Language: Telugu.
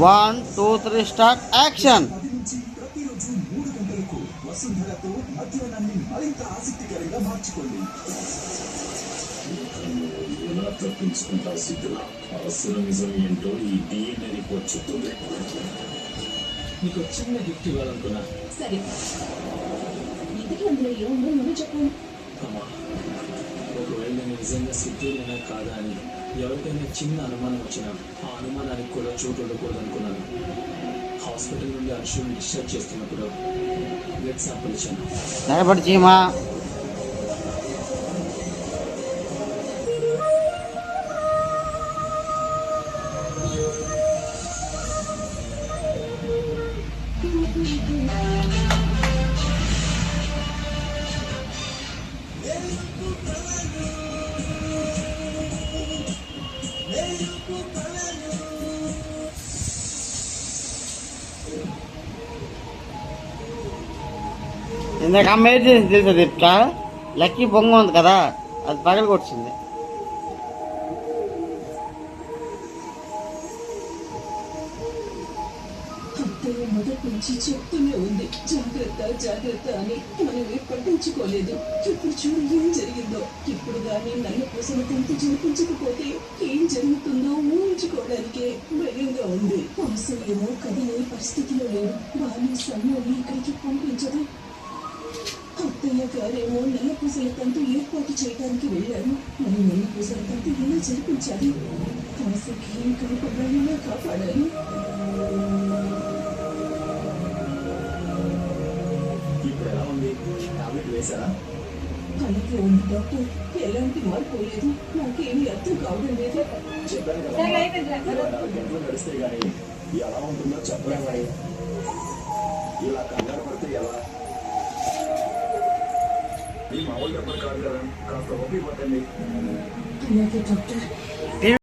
1 2 3 స్టార్ట్ యాక్షన్. తప్పించుకుంటా సిద్ధుల అసలు నిజం ఏంటో ఈ DNA రిపోర్ట్ చెప్తుంది. నీకు చిన్న గిఫ్ట్ ఇవ్వాలనుకున్నా. సరే, ఇంతకీ అందులో ఏముందో మనం చెప్పు. అమ్మా, ఒకవేళ నేను నిజంగా సిద్ధులేనా కాదా అని ఎవరికైనా చిన్న అనుమానం వచ్చినా ఆ అనుమానానికి కూడా చోటు ఉండకూడదు అనుకున్నాను. హాస్పిటల్ నుండి అర్షుని డిశ్చార్జ్ చేస్తున్నప్పుడు బ్లడ్ శాంపుల్ ఇచ్చాను. నిలబడి చీమా. ఇందాక అమ్మ ఏది చేసింది తెలుసా చెప్తా? లక్కీ బొంగ ఉంది కదా, అది పగలు కొట్టింది. అత్తయ్య మొదటి నుంచి చెప్తూనే ఉంది, జాగ్రత్త జాగ్రత్త అని. మనమే పట్టించుకోలేదు. ఇప్పుడు చూడు ఏం జరిగిందో. ఇప్పుడు కానీ నల్ల పూసల తంతు జరిపించకపోతే ఏం జరుగుతుందో ఊహించుకోవడానికే భయంగా ఉంది. అసలేమో కదిలే పరిస్థితిలో లేదు. బాగా సమయాన్ని ఇక్కడికి పంపించదు. అత్తయ్య గారేమో నల్ల పూసల తంతు ఏర్పాటు చేయడానికి వెళ్ళారు. మరి నల్ల పూసల తంతు ఎలా జరిపించాలి? కాసేపు ఏం కనపడ్డా ఎలా కాపాడాలి? ఇప్పుడు ఎలా ఉంది? టాబ్లెట్ వేశారా? అలాగే ఉంది డాక్టర్. ఎలాంటి మార్పు లేదు. నాకేమీ అర్థం కావడం లేదు. చెప్పాను కదా, 24 గంటలు గడిస్తే గానీ ఎలా ఉంటుందో చెప్పలేమని. ఇలా కంగారు పడితే ఎలా? ఈ మామూలు డబ్బులు కాదు కదా, కాస్త ఓపిక పట్టండి. అలాగే డాక్టర్.